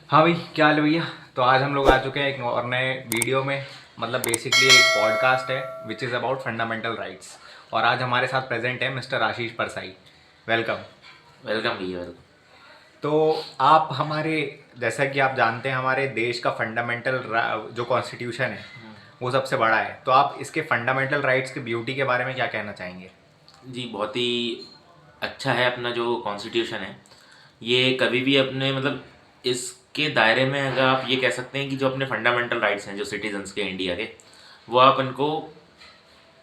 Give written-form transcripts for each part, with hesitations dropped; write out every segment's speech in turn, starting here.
हाँ भाई, क्या हाल है भैया। तो आज हम लोग आ चुके हैं एक और नए वीडियो में। मतलब बेसिकली एक पॉडकास्ट है which is about fundamental rights. और आज हमारे साथ प्रेजेंट है मिस्टर आशीष परसाई। वेलकम। वेलकम भैया वेलकम। तो आप हमारे, जैसा कि आप जानते हैं, हमारे देश का फंडामेंटल जो कॉन्स्टिट्यूशन है वो सबसे बड़ा है। तो आप इसके फंडामेंटल राइट्स की ब्यूटी के बारे में क्या कहना चाहेंगे? जी बहुत ही अच्छा है अपना जो कॉन्स्टिट्यूशन है। ये कभी भी अपने मतलब इसके दायरे में अगर आप ये कह सकते हैं कि जो अपने फंडामेंटल राइट्स हैं जो सिटीजन्स के इंडिया के, वो आप इनको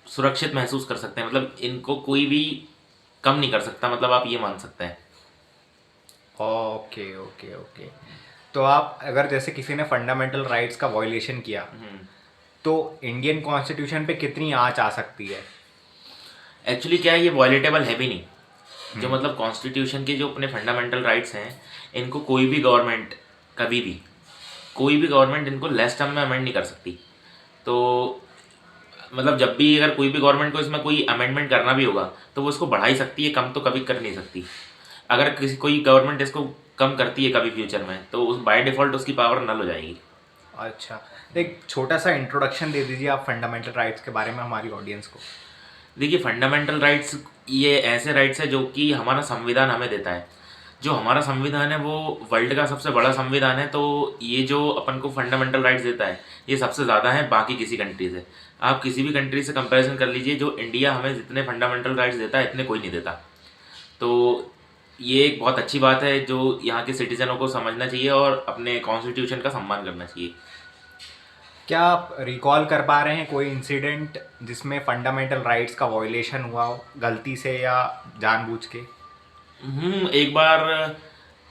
सुरक्षित महसूस कर सकते हैं। मतलब इनको कोई भी कम नहीं कर सकता, मतलब आप ये मान सकते हैं। Okay okay okay. तो आप अगर जैसे किसी ने फंडामेंटल राइट्स का वॉयलेशन किया तो इंडियन कॉन्स्टिट्यूशन पे कितनी आंच आ सकती है? एक्चुअली क्या है, ये वॉयलेटेबल है भी नहीं। जो मतलब कॉन्स्टिट्यूशन के जो अपने फंडामेंटल राइट्स हैं, इनको कोई भी गवर्नमेंट कभी भी, कोई भी गवर्नमेंट इनको लेस टर्म में अमेंड नहीं कर सकती। तो मतलब जब भी अगर कोई भी गवर्नमेंट को इसमें कोई अमेंडमेंट करना भी होगा तो वो इसको बढ़ा ही सकती है, कम तो कभी कर नहीं सकती। अगर किसी कोई गवर्नमेंट इसको कम करती है कभी फ्यूचर में, तो उस बाय डिफ़ॉल्ट उसकी पावर नल हो जाएगी। अच्छा, एक छोटा सा इंट्रोडक्शन दे दीजिए आप फंडामेंटल राइट्स के बारे में हमारी ऑडियंस को। देखिए, फंडामेंटल राइट्स ये ऐसे राइट्स है जो कि हमारा संविधान हमें देता है। जो हमारा संविधान है वो वर्ल्ड का सबसे बड़ा संविधान है। तो ये जो अपन को फंडामेंटल राइट्स देता है, ये सबसे ज़्यादा है बाकी किसी कंट्री से। आप किसी भी कंट्री से कंपैरिजन कर लीजिए, जो इंडिया हमें जितने फंडामेंटल राइट्स देता है इतने कोई नहीं देता। तो ये एक बहुत अच्छी बात है जो यहाँ के सिटीजनों को समझना चाहिए और अपने कॉन्स्टिट्यूशन का सम्मान करना चाहिए। क्या आप रिकॉल कर पा रहे हैं कोई इंसिडेंट जिसमें फंडामेंटल राइट्स का वॉयलेशन हुआ हो, गलती से या जानबूझ के? एक बार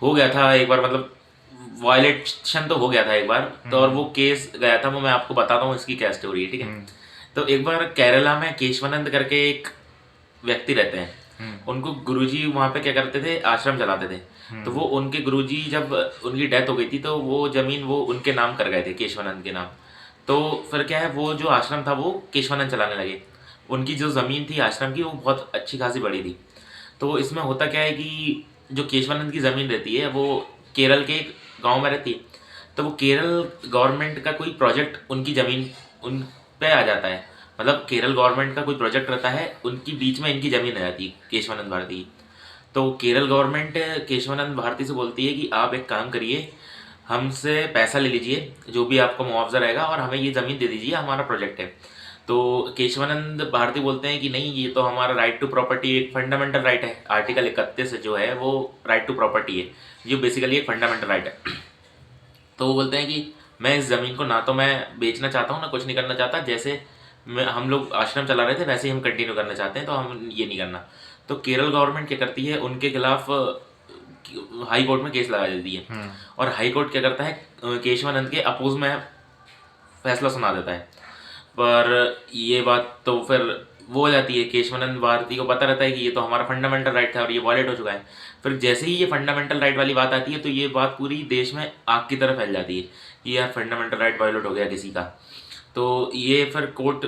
हो गया था, एक बार मतलब वायलेशन तो हो गया था एक बार तो, और वो केस गया था। वो मैं आपको बताता हूँ इसकी क्या स्टोरी है, ठीक है। हम्म। तो एक बार केरला में केशवानंद करके एक व्यक्ति रहते हैं। उनको गुरुजी वहाँ पे क्या करते थे, आश्रम चलाते थे। तो वो उनके गुरुजी जब उनकी डेथ हो गई थी तो वो ज़मीन वो उनके नाम कर गए थे, केशवानंद के नाम। तो फिर क्या है, वो जो आश्रम था वो केशवानंद चलाने लगे। उनकी जो ज़मीन थी आश्रम की वो बहुत अच्छी खासी बड़ी थी। तो इसमें होता क्या है कि जो केशवानंद की ज़मीन रहती है वो केरल के एक गांव में रहती है। तो वो केरल गवर्नमेंट का कोई प्रोजेक्ट उनकी ज़मीन उन पे आ जाता है। मतलब केरल गवर्नमेंट का कोई प्रोजेक्ट रहता है, उनकी बीच में इनकी ज़मीन आ जाती है केशवानंद भारती की। तो केरल गवर्नमेंट केशवानंद भारती से बोलती है कि आप एक काम करिए, हमसे पैसा ले लीजिए जो भी आपको मुआवजा रहेगा, और हमें ये ज़मीन दे दीजिए, हमारा प्रोजेक्ट है। तो केशवानंद भारती बोलते हैं कि नहीं, ये तो हमारा राइट टू प्रॉपर्टी एक फंडामेंटल राइट है। आर्टिकल 31 जो है वो राइट टू प्रॉपर्टी है, जो बेसिकली एक फंडामेंटल राइट है। तो वो बोलते हैं कि मैं इस ज़मीन को ना तो मैं बेचना चाहता हूँ ना कुछ नहीं करना चाहता, जैसे हम लोग आश्रम चला रहे थे वैसे ही हम कंटिन्यू करना चाहते हैं, तो हम ये नहीं करना। तो केरल गवर्नमेंट क्या करती है, उनके खिलाफ हाई कोर्ट में केस लगा देती है। और हाई कोर्ट क्या करता है, केशवानंद के अपोज में फैसला सुना देता है। पर ये बात तो फिर वो हो जाती है, केशवानंद भारती को पता रहता है कि ये तो हमारा फंडामेंटल राइट था और ये वॉलेट हो चुका है। फिर जैसे ही ये फंडामेंटल राइट वाली बात आती है तो ये बात पूरी देश में आग की तरह फैल जाती है कि यार फंडामेंटल राइट वायलेट हो गया किसी का। तो ये फिर कोर्ट,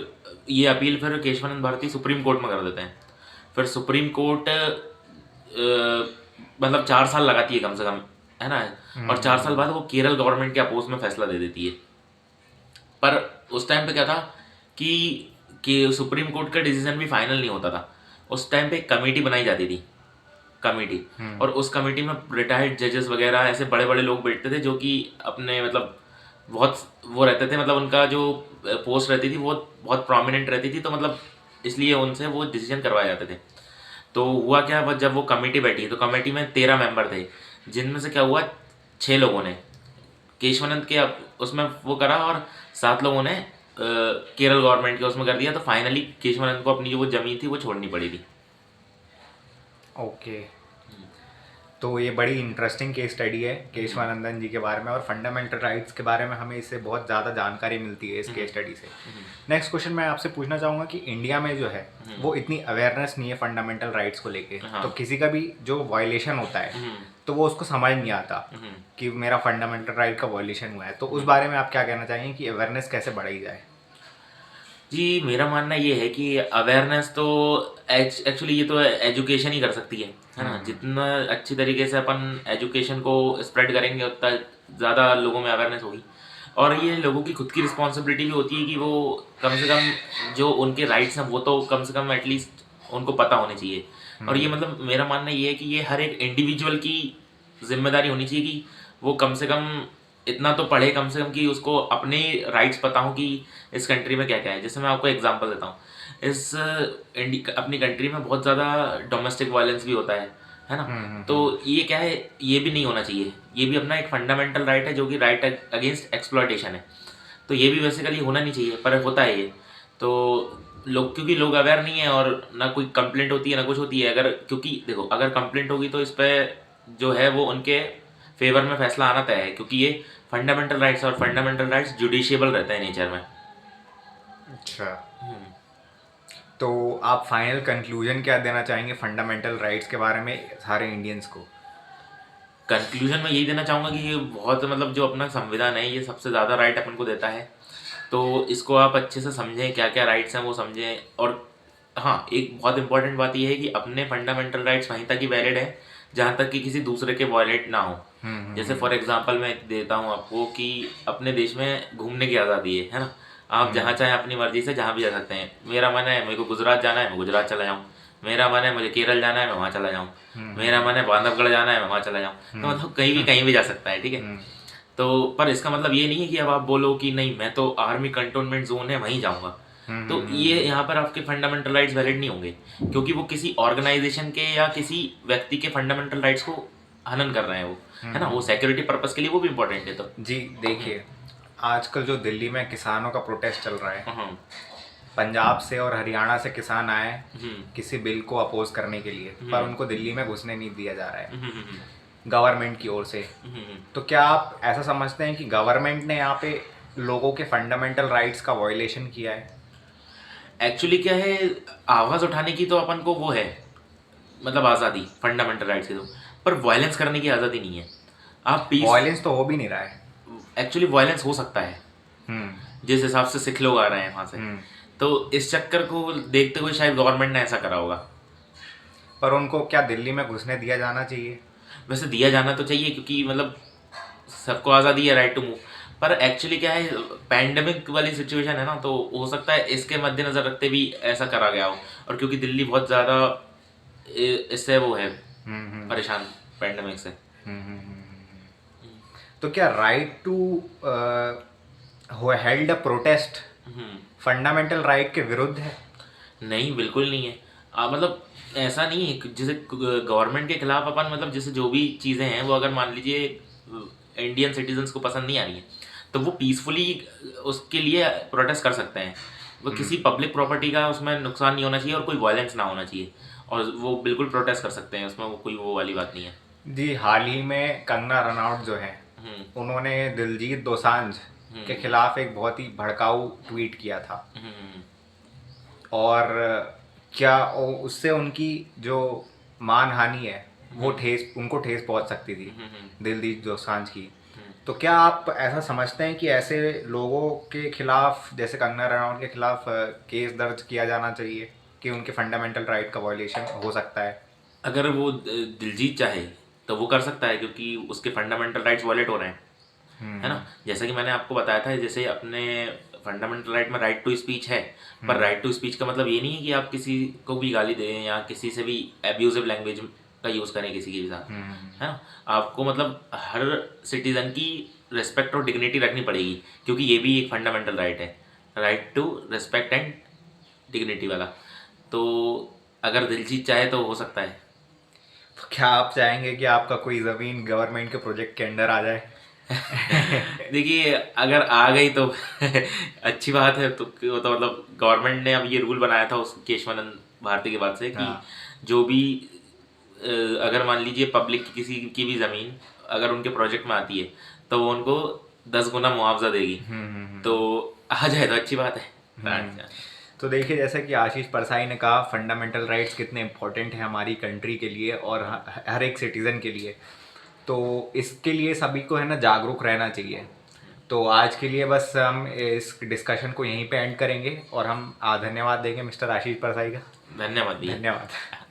ये अपील फिर केशवानंद भारती सुप्रीम कोर्ट में कर देते हैं। फिर सुप्रीम कोर्ट मतलब 4 साल लगाती है कम से कम, है ना। और 4 साल बाद वो केरल गवर्नमेंट के अपोज में फैसला दे देती है। पर उस टाइम पे क्या था कि सुप्रीम कोर्ट का डिसीजन भी फाइनल नहीं होता था। उस टाइम पे एक कमेटी बनाई जाती थी, कमेटी। और उस कमेटी में रिटायर्ड जजेस वगैरह ऐसे बड़े बड़े लोग बैठते थे जो कि अपने मतलब बहुत वो रहते थे, मतलब उनका जो पोस्ट रहती थी वो बहुत प्रोमिनेंट रहती थी, तो मतलब इसलिए उनसे वो डिसीजन करवाए जाते थे। तो हुआ क्या, बस जब वो कमेटी बैठी तो कमेटी में 13 मेंबर थे, जिनमें से क्या हुआ, 6 लोगों ने केशवानंद के उसमें वो करा, और 7 लोगों ने केरल गवर्नमेंट के उसमें कर दिया। तो फाइनली केशवानंद को अपनी जो वो ज़मीन थी वो छोड़नी पड़ी थी। ओके। तो ये बड़ी इंटरेस्टिंग केस स्टडी है केशवानंदन जी के बारे में, और फंडामेंटल राइट्स के बारे में हमें इससे बहुत ज़्यादा जानकारी मिलती है इस केस स्टडी से। नेक्स्ट क्वेश्चन मैं आपसे पूछना चाहूँगा कि इंडिया में जो है वो इतनी अवेयरनेस नहीं है फंडामेंटल राइट्स को लेके। हाँ। तो किसी का भी जो वायलेशन होता है तो वो उसको समझ नहीं आता कि मेरा फंडामेंटल राइट का वायलेशन हुआ है। तो उस बारे में आप क्या कहना चाहेंगे कि अवेयरनेस कैसे बढ़ाई जाए? जी मेरा मानना ये है कि अवेयरनेस तो एक्चुअली ये तो एजुकेशन ही कर सकती है ना। जितना अच्छी तरीके से अपन एजुकेशन को स्प्रेड करेंगे उतना ज़्यादा लोगों में अवेयरनेस होगी। और ये लोगों की खुद की रिस्पॉन्सिबिलिटी भी होती है कि वो कम से कम जो उनके राइट्स हैं वो तो कम से कम एटलीस्ट उनको पता होने चाहिए। और ये मतलब मेरा मानना ये है कि ये हर एक इंडिविजुअल की जिम्मेदारी होनी चाहिए कि वो कम से कम इतना तो पढ़े कम से कम कि उसको अपने राइट्स पता हो कि इस कंट्री में क्या क्या है। जैसे मैं आपको एग्जांपल देता हूँ, इस अपनी कंट्री में बहुत ज़्यादा डोमेस्टिक वायलेंस भी होता है ना। तो ये क्या है, ये भी नहीं होना चाहिए। ये भी अपना एक फंडामेंटल राइट है जो कि राइट अगेंस्ट एक्सप्लॉयटेशन है। तो ये भी बेसिकली होना नहीं चाहिए, पर होता है ये। तो लोग, क्योंकि लोग अवेयर नहीं है और ना कोई कंप्लेंट होती है ना कुछ होती है। अगर क्योंकि देखो, अगर कंप्लेंट होगी तो इस पर जो है वो उनके फेवर में फैसला आना तय है, क्योंकि ये फंडामेंटल राइट्स और फंडामेंटल राइट्स जुडिशियबल रहता है नेचर में। अच्छा, तो आप फाइनल कंक्लूजन क्या देना चाहेंगे फंडामेंटल राइट्स के बारे में सारे इंडियंस को? कंक्लूजन में यही देना चाहूँगा कि ये बहुत मतलब जो अपना संविधान है ये सबसे ज़्यादा राइट अपन को देता है। तो इसको आप अच्छे से समझें, क्या क्या राइट्स हैं वो समझें। और हाँ, एक बहुत इंपॉर्टेंट बात यह है कि अपने फंडामेंटल राइट्स वहीं तक ही वैलिड है जहाँ तक कि किसी दूसरे के वॉयलेट ना हो। जैसे फॉर एग्जांपल मैं देता हूँ आपको कि अपने देश में घूमने की आज़ादी है ना। आप जहाँ चाहें अपनी मर्जी से जहाँ भी जा सकते हैं। मेरा मन है मेरे को गुजरात जाना है, मैं गुजरात चला जाऊँ। मेरा मन है मुझे केरल जाना है, मैं वहाँ चला जाऊँ। मेरा मन है बांधवगढ़ जाना है, मैं वहाँ चला जाऊँ। तो मतलब कहीं भी जा सकता है, ठीक है। तो पर इसका मतलब ये नहीं है कि अब आप बोलो कि नहीं मैं तो आर्मी कंटोनमेंट जोन है वहीं जाऊँगा। तो ये यहाँ पर आपके फंडामेंटल राइट्स वैलिड नहीं होंगे, क्योंकि वो किसी ऑर्गेनाइजेशन के या किसी व्यक्ति के फंडामेंटल राइट्स को हनन कर रहे हैं वो, है ना। वो सिक्योरिटी पर्पस के लिए वो भी इम्पोर्टेंट है। तो जी देखिए, आजकल जो दिल्ली में किसानों का प्रोटेस्ट चल रहा है, हम्म, पंजाब से और हरियाणा से किसान आए हम्म, किसी बिल को अपोज करने के लिए, पर उनको दिल्ली में घुसने नहीं दिया जा रहा है हम्म, गवर्नमेंट की ओर से। हम्म। तो क्या आप ऐसा समझते हैं कि गवर्नमेंट ने यहाँ पे लोगों के फंडामेंटल राइट्स का वायलेशन किया है? एक्चुअली क्या है, आवाज़ उठाने की तो अपन को वो है, मतलब आज़ादी फंडामेंटल राइट्स की तो, पर वायलेंस करने की आज़ादी नहीं है। आप पीस, वायलेंस तो हो भी नहीं रहा है। एक्चुअली वायलेंस हो सकता है हम्म जिस हिसाब से सिख लोग आ रहे हैं वहाँ से। हम्म तो इस चक्कर को देखते हुए शायद गवर्नमेंट ने ऐसा करा होगा। पर उनको क्या दिल्ली में घुसने दिया जाना चाहिए? वैसे दिया जाना तो चाहिए, क्योंकि मतलब सबको आज़ादी है, राइट टू मूव। पर एक्चुअली क्या है, पैंडेमिक वाली सिचुएशन है ना, तो हो सकता है इसके मद्देनज़र रखते भी ऐसा करा गया हो। और क्योंकि दिल्ली बहुत ज़्यादा इससे वो है हम्म परेशान, पैंडेमिक से। तो क्या right to held a protest hmm, fundamental right के विरुद्ध है? नहीं बिल्कुल नहीं है। मतलब ऐसा नहीं है कि जैसे गवर्नमेंट के खिलाफ अपन मतलब जैसे जो भी चीज़ें हैं वो अगर मान लीजिए इंडियन सिटीजन्स को पसंद नहीं आ रही है तो वो पीसफुली उसके लिए प्रोटेस्ट कर सकते हैं। वो किसी पब्लिक प्रॉपर्टी का उसमें नुकसान नहीं होना चाहिए और कोई वायलेंस ना होना चाहिए, और वो बिल्कुल प्रोटेस्ट कर सकते हैं, उसमें वो कोई वो वाली बात नहीं है। जी, हाल ही में कंगना रनौत जो है, हम्म, उन्होंने दिलजीत दोसांझ के खिलाफ एक बहुत ही भड़काऊ ट्वीट किया था। हम्म, और क्या उससे उनकी जो मान हानि है वो उनको ठेस पहुंच सकती थी, दिलजीत दोसांझ की। तो क्या आप ऐसा समझते हैं कि ऐसे लोगों के खिलाफ, जैसे कंगना रनौत के खिलाफ, केस दर्ज किया जाना चाहिए कि उनके फंडामेंटल राइट का वायलेशन हो सकता है? अगर वो दिलजीत चाहे तो वो कर सकता है, क्योंकि उसके फंडामेंटल राइट्स वॉलेट हो रहे हैं, है ना। जैसा कि मैंने आपको बताया था, जैसे अपने फंडामेंटल राइट में राइट टू स्पीच है। पर राइट टू स्पीच का मतलब ये नहीं है कि आप किसी को भी गाली दें या किसी से भी एब्यूजिव लैंग्वेज का यूज़ करें किसी के भी साथ, है ना। आपको मतलब हर सिटीज़न की रिस्पेक्ट और डिग्निटी रखनी पड़ेगी, क्योंकि ये भी एक फंडामेंटल राइट है, right to respect and dignity वाला। तो अगर दिलजीत चाहे तो हो सकता है। तो क्या आप चाहेंगे कि आपका कोई ज़मीन गवर्नमेंट के प्रोजेक्ट के अंडर आ जाए? देखिए, अगर आ गई तो अच्छी बात है। तो मतलब गवर्नमेंट ने अब ये रूल बनाया था उस केशवानंद भारती के बाद से कि हाँ। जो भी अगर मान लीजिए पब्लिक की किसी की भी ज़मीन अगर उनके प्रोजेक्ट में आती है तो वो उनको 10 गुना मुआवजा देगी। तो आ जाए तो अच्छी बात है। अच्छा। तो देखिए, जैसे कि आशीष परसाई ने कहा, फंडामेंटल राइट्स कितने इम्पोर्टेंट हैं हमारी कंट्री के लिए और हर एक सिटीज़न के लिए। तो इसके लिए सभी को है ना जागरूक रहना चाहिए। तो आज के लिए बस हम इस डिस्कशन को यहीं पे एंड करेंगे और हम धन्यवाद देंगे मिस्टर आशीष परसाई का। धन्यवाद भैया। धन्यवाद।